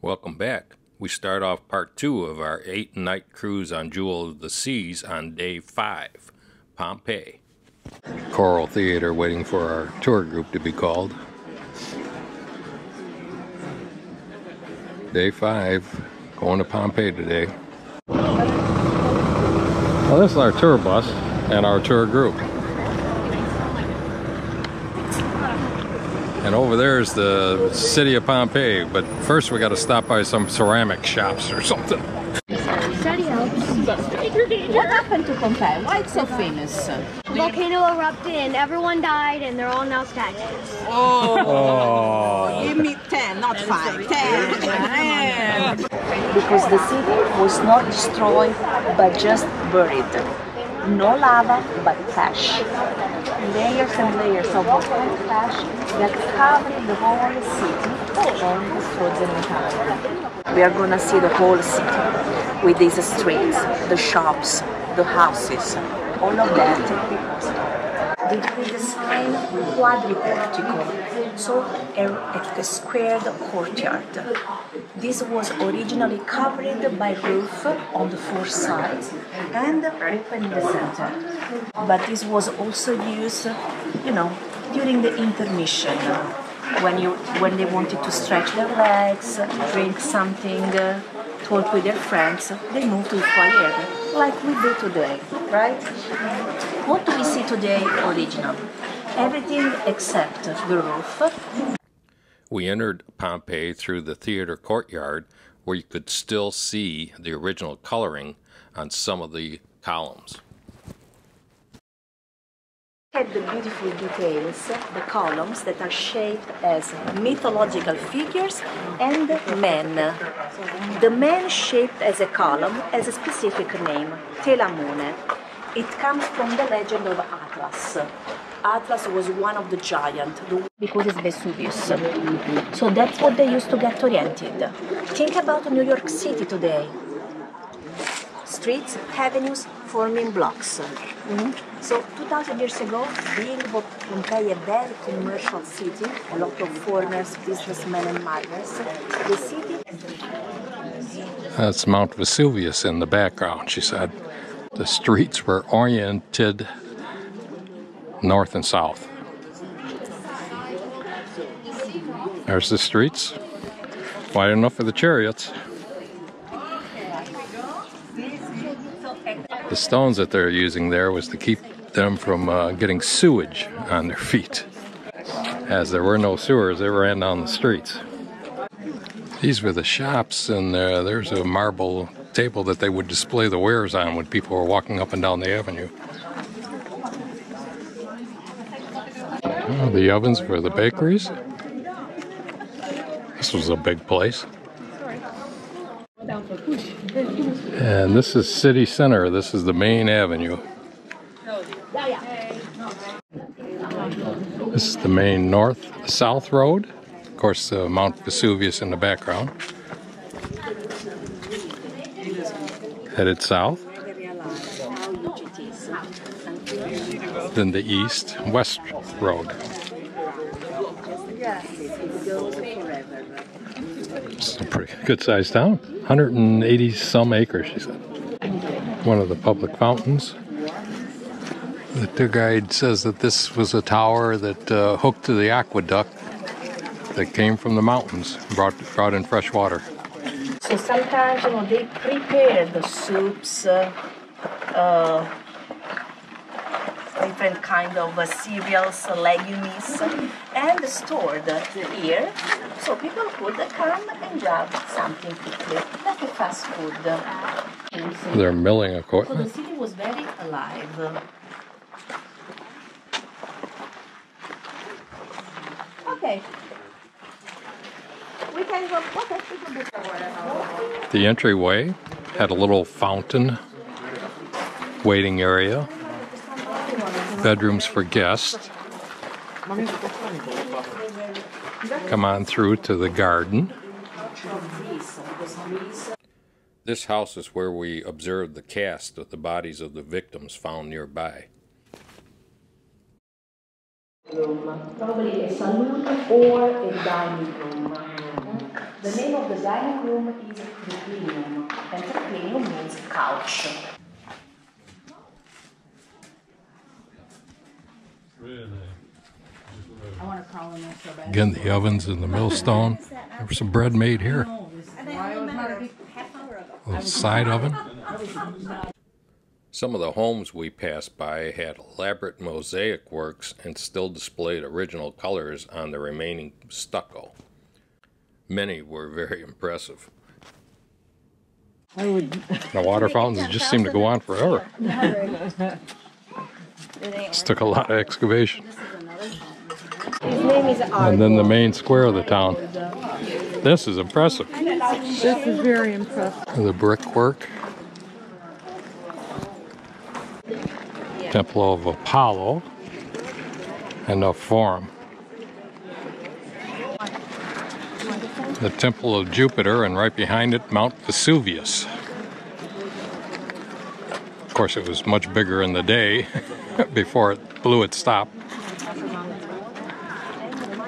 Welcome back. We start off part 2 of our 8-night cruise on Jewel of the Seas on day 5, Pompeii. Choral Theater waiting for our tour group to be called. Day 5, going to Pompeii today. Well, this is our tour bus and our tour group. And over there is the city of Pompeii, but first we got to stop by some ceramic shops or something. What happened to Pompeii? Why it's so famous? The volcano erupted and everyone died and they're all now statues. Oh, give me 10, not 5. 10. Because the city was not destroyed but just buried. No lava but ash. Layers and layers of volcanic ash that covered the whole city and destroyed the entire. We are gonna see the whole city with these streets, the shops, the houses, all of that. They redesigned quadriportico, so a squared courtyard. This was originally covered by roof on the 4 sides and open in the center. But this was also used, during the intermission, when they wanted to stretch their legs, drink something, talk with their friends, they moved to the foyer, like we do today, right? What do we see today original? Everything except the roof. We entered Pompeii through the theater courtyard, where you could still see the original coloring on some of the columns. At the beautiful details, the columns that are shaped as mythological figures and men. The man shaped as a column has a specific name, Telamone. It comes from the legend of Atlas. Atlas was one of the giants, because it's Vesuvius. So that's what they used to get oriented. Think about New York City today. Streets, avenues forming blocks. So 2,000 years ago, being Pompeii a very commercial city, a lot of foreigners, businessmen and miners, the city... That's Mount Vesuvius in the background, she said. The streets were oriented north and south. There's the streets, wide enough for the chariots. The stones that they're using there was to keep them from getting sewage on their feet. As there were no sewers, they ran down the streets. These were the shops, and there's a marble table that they would display the wares on when people were walking up and down the avenue. Oh, the ovens for the bakeries. This was a big place. And this is city center. This is the main avenue. This is the main north-south road. Of course, Mount Vesuvius in the background. Headed south. Then the east-west road. It's a pretty good-sized town. 180 some acres, she said. One of the public fountains. The tour guide says that this was a tower that hooked to the aqueduct that came from the mountains, brought in fresh water. So sometimes, they prepare the soups, different kind of cereals, legumes, and stored here, so people could come and grab something quickly, like a fast food. They're milling So equipment. the city was very alive. Okay. We can go. Okay, we can go. The entryway had a little fountain, waiting area, bedrooms for guests. Come on through to the garden. This house is where we observed the cast of the bodies of the victims found nearby. Probably a saloon or a dining room. The name of the dining room is triclinium, and triclinium means couch. I want to crawl in there so bad. Again, the ovens and the millstone. There was some bread made here. A little side oven. Some of the homes we passed by had elaborate mosaic works and still displayed original colors on the remaining stucco. Many were very impressive. The water fountains just seem to go on forever. This took a lot of excavation. His name is And then the main square of the town. This is impressive. This is very impressive. The brickwork. Temple of Apollo and the Forum. The Temple of Jupiter, and right behind it, Mount Vesuvius. Of course, it was much bigger in the day before it blew its stop.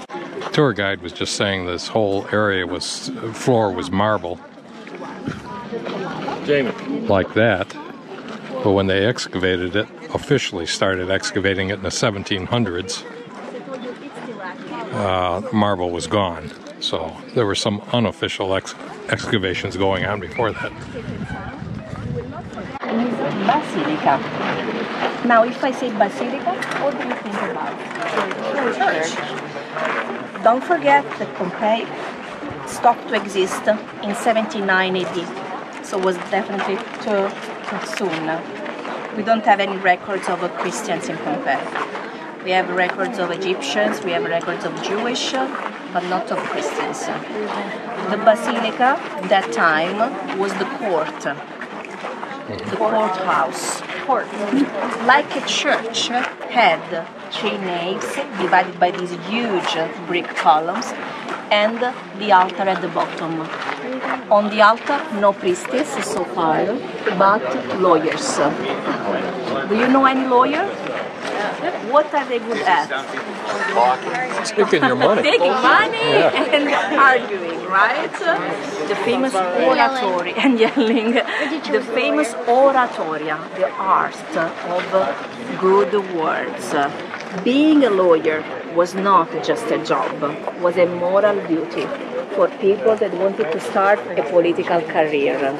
The tour guide was just saying this whole area floor was marble. Like that. But when they excavated it, officially started excavating it in the 1700s, marble was gone. So there were some unofficial excavations going on before that. Basilica. Now, if I say basilica, what do you think about? Church. Don't forget that Pompeii stopped to exist in 79 AD, so it was definitely too soon. We don't have any records of Christians in Pompeii. We have records of Egyptians, we have records of Jewish, but not of Christians. The basilica, that time, was the court, the courthouse. Court. Like a church, had 3 naves divided by these huge brick columns, and the altar at the bottom. On the altar, no priestess so far, but lawyers. Do you know any lawyer? What are they good at? Taking your money. Taking money and arguing, right? The famous oratory and yelling. The famous oratoria, the art of good words. Being a lawyer was not just a job, was a moral duty for people that wanted to start a political career.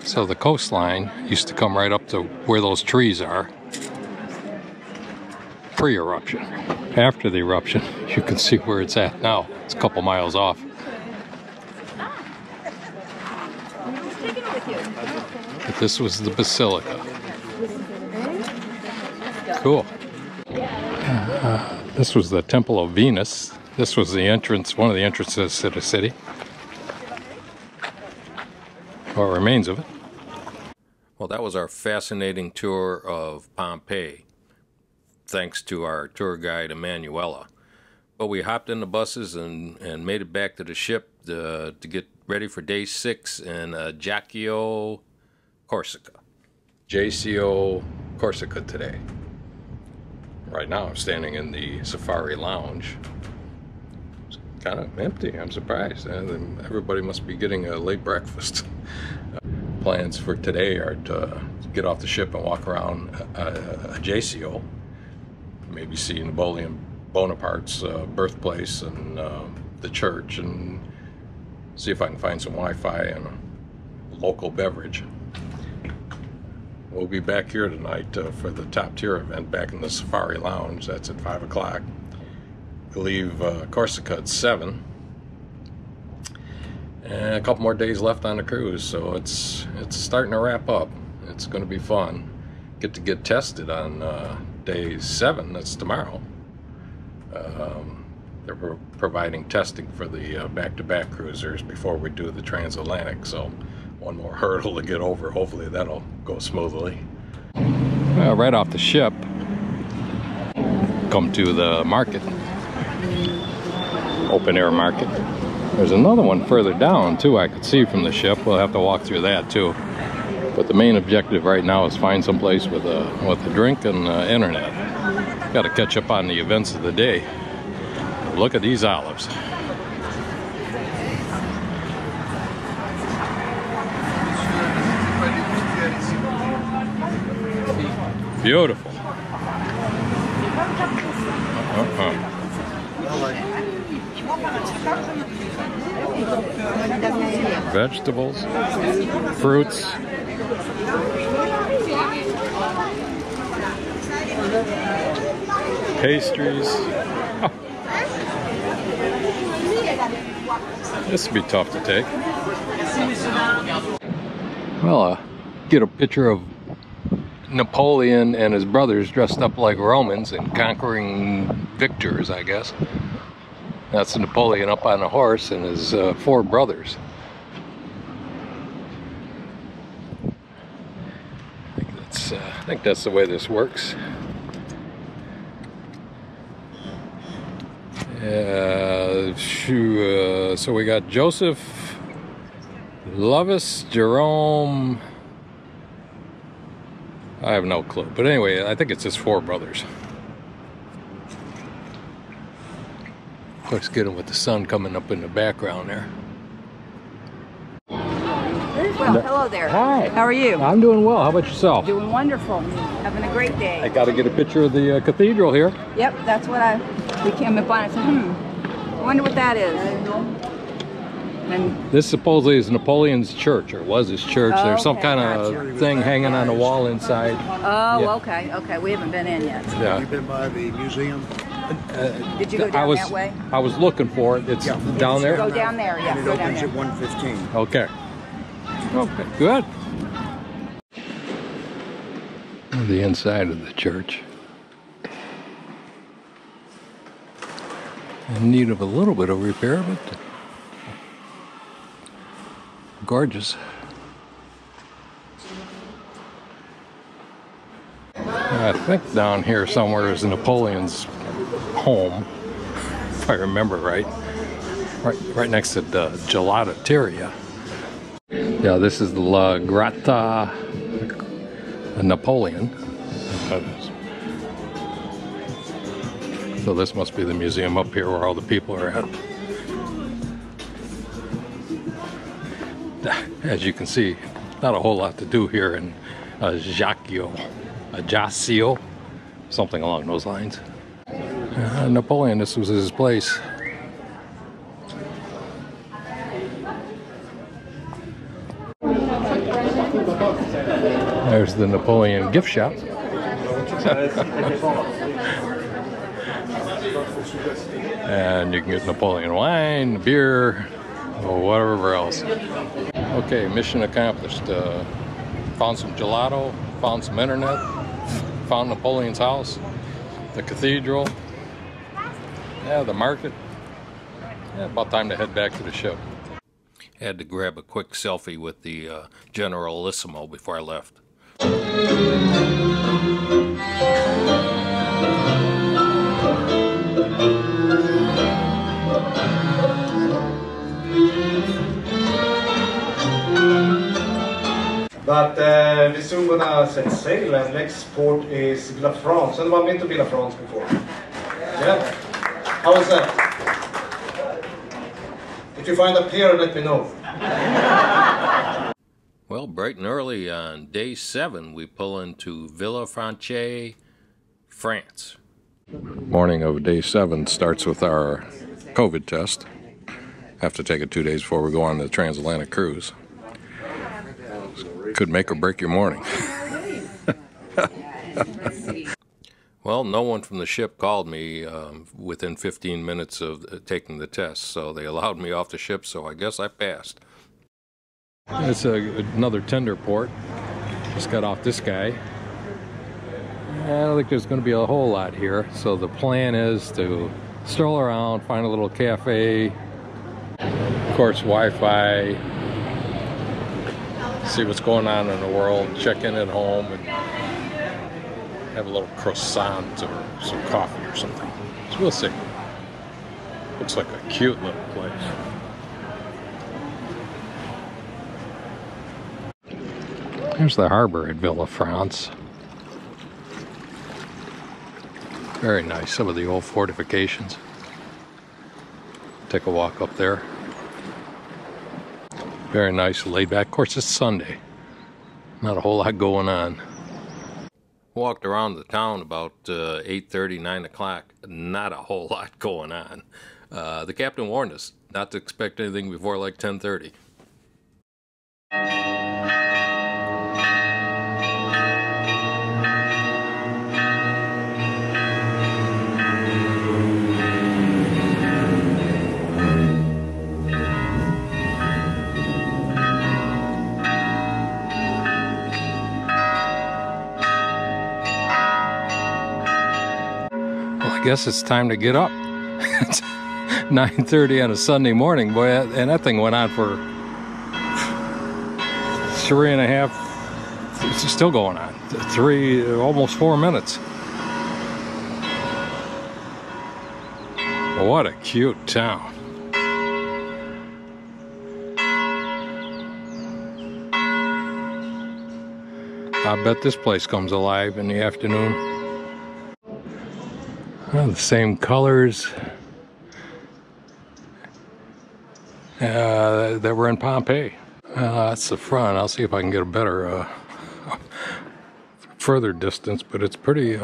So the coastline used to come right up to where those trees are. Pre-eruption. After the eruption, you can see where it's at now. It's a couple miles off. But this was the basilica. Cool. This was the Temple of Venus. This was the entrance, one of the entrances to the city. Or remains of it. Well, that was our fascinating tour of Pompeii, thanks to our tour guide Emanuela. But we hopped in the buses and made it back to the ship to get ready for day 6 in Ajaccio, Corsica. JCO, Corsica today. Right now I'm standing in the Safari Lounge. It's kind of empty, I'm surprised. Everybody must be getting a late breakfast. Plans for today are to get off the ship and walk around Ajaccio. Maybe see Napoleon Bonaparte's birthplace and the church, and see if I can find some Wi-Fi and a local beverage. We'll be back here tonight for the top tier event back in the Safari Lounge. That's at 5 o'clock. We'll leave Corsica at 7. And a couple more days left on the cruise, so it's starting to wrap up. It's going to be fun. Get to get tested on day 7, that's tomorrow. They're providing testing for the back-to-back cruisers before we do the transatlantic, so one more hurdle to get over. Hopefully that'll go smoothly. Right off the ship, come to the market, open air market. There's another one further down too I could see from the ship. We'll have to walk through that too. But the main objective right now is find some place with a drink and internet. Got to catch up on the events of the day. Look at these olives. Beautiful. Vegetables, fruits, pastries. Oh. This would be tough to take. Well, get a picture of Napoleon and his brothers dressed up like Romans and conquering victors, I guess. That's Napoleon up on a horse and his 4 brothers. I think that's the way this works. So we got Joseph, Lovis, Jerome. I have no clue, but anyway, I think it's his 4 brothers. Looks good with the sun coming up in the background there. Well, hello there. Hi. How are you? I'm doing well. How about yourself? Doing wonderful. Having a great day. I got to get a picture of the cathedral here. Yep, that's what we came up on. I said, I wonder what that is. And this supposedly is Napoleon's church, or was his church. Oh, There's some okay, kind of thing hanging on the wall inside. oh, Yeah. okay, okay. We haven't been in yet. Yeah. You've been by the museum? Did you go down that way? I was looking for it. It's down there? Go down there, yeah. And it Go down opens there. at 1:15. Okay. Okay, good. The inside of the church. In need of a little bit of repair, but gorgeous. I think down here somewhere is Napoleon's home, if I remember right. Right next to the gelateria. Yeah, this is the La Grotta Napoleon. So this must be the museum up here where all the people are at. As you can see, not a whole lot to do here in Ajaccio, something along those lines. Napoleon, this was his place. There's the Napoleon gift shop. And you can get Napoleon wine, beer, or whatever else. Okay, mission accomplished. Found some gelato, found some internet, found Napoleon's house, the cathedral, yeah, the market. Yeah, about time to head back to the ship. Had to grab a quick selfie with the Generalissimo before I left. But we're soon gonna set sail, and next port is Villa France. Anyone been to Villa France before? Yeah? How was that? If you find a pier, let me know. Well, bright and early on day 7, we pull into Villa France, France. Morning of day 7 starts with our COVID test. Have to take it 2 days before we go on the transatlantic cruise. Could make or break your morning. Well, no one from the ship called me within 15 minutes of taking the test, so they allowed me off the ship, so I guess I passed. It's another tender port. Just got off this guy. I don't think there's going to be a whole lot here, so the plan is to stroll around, find a little cafe, of course Wi-Fi, see what's going on in the world, check in at home, and have a little croissant or some coffee or something. So we'll see. Looks like a cute little place. There's the harbor at Villa France. Very nice, some of the old fortifications. Take a walk up there. Very nice, laid back. Of course, it's Sunday. Not a whole lot going on. Walked around the town about 8:30, 9 o'clock. Not a whole lot going on. The captain warned us not to expect anything before like 10:30. I guess it's time to get up. It's 9:30 on a Sunday morning, boy, and that thing went on for 3.5. It's still going on. Almost 4 minutes. What a cute town. I bet this place comes alive in the afternoon. Well, the same colors that were in Pompeii. That's the front. I'll see if I can get a better further distance, but it's pretty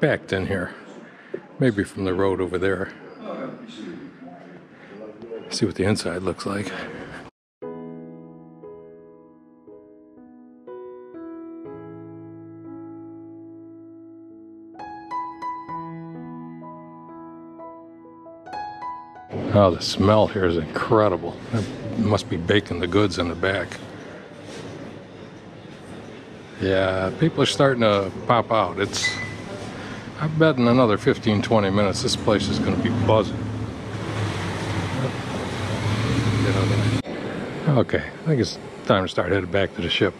packed in here. Maybe from the road over there. See what the inside looks like. Oh, the smell here is incredible. It must be baking the goods in the back. Yeah, people are starting to pop out. I bet in another 15-20 minutes this place is going to be buzzing. Okay, I think it's time to start heading back to the ship.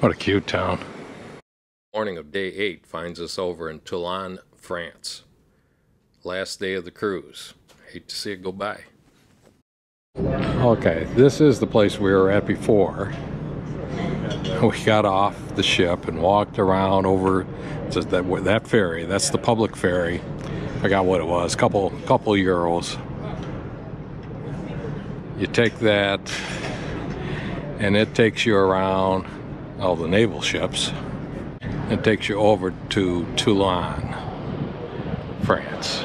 What a cute town. Morning of day 8 finds us over in Toulon, France. Last day of the cruise. Hate to see it go by. Okay, this is the place we were at before. We got off the ship and walked around over to that ferry. That's the public ferry. I forgot what it was. Couple euros. You take that, and it takes you around all the naval ships. It takes you over to Toulon, France.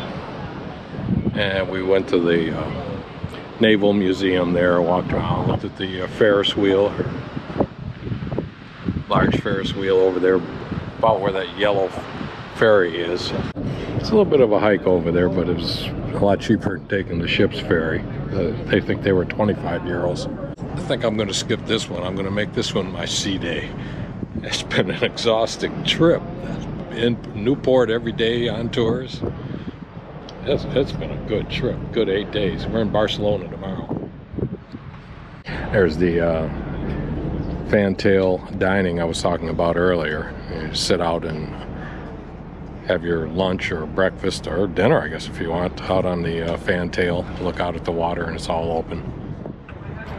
And we went to the Naval Museum there, walked around, looked at the Ferris wheel, large Ferris wheel over there, about where that yellow ferry is. It's a little bit of a hike over there, but it was a lot cheaper than taking the ship's ferry. They think they were 25 euros. I think I'm going to skip this one. I'm going to make this one my sea day. It's been an exhausting trip. In Newport every day on tours. It's been a good trip, good 8 days. We're in Barcelona tomorrow. There's the fantail dining I was talking about earlier. You sit out and have your lunch or breakfast or dinner, I guess, if you want, out on the fantail. Look out at the water and it's all open.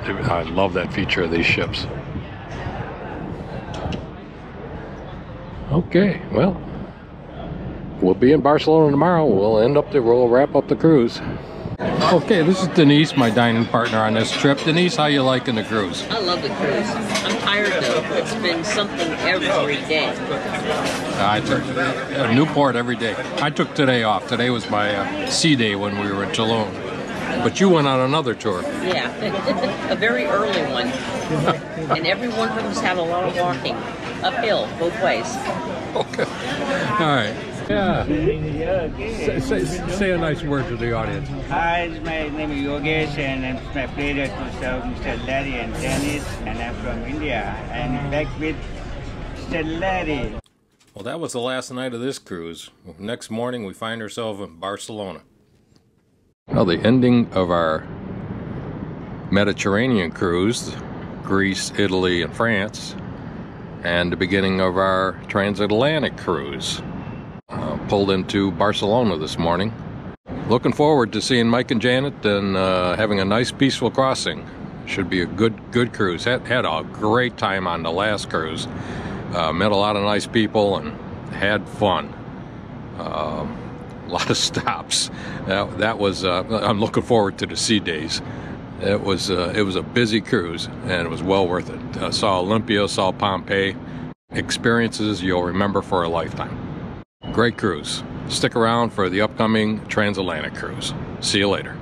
I love that feature of these ships. Okay, well, we'll be in Barcelona tomorrow. We'll wrap up the cruise. Okay, this is Denise, my dining partner on this trip. Denise, how you liking the cruise? I love the cruise. I'm tired though. It's been something every day. I took Newport every day. I took today off. Today was my sea day when we were in Toulon. But you went on another tour. Yeah, a very early one. And every one of them's had a lot of walking. Uphill, both ways. Okay. All right. Yeah. Say a nice word to the audience. Hi, my name is Yogesh, and it's my pleasure to serve Mr. Larry and Dennis, and I'm from India. I'm back with Mr. Larry. Well, that was the last night of this cruise. Next morning, we find ourselves in Barcelona. Well, the ending of our Mediterranean cruise, Greece, Italy, and France, and the beginning of our transatlantic cruise. Pulled into Barcelona this morning. Looking forward to seeing Mike and Janet and having a nice peaceful crossing. Should be a good cruise. Had a great time on the last cruise. Met a lot of nice people and had fun. A lot of stops. That was. I'm looking forward to the sea days. It was a busy cruise, and it was well worth it. Saw Olympia, saw Pompeii. Experiences you'll remember for a lifetime. Great cruise. Stick around for the upcoming transatlantic cruise. See you later.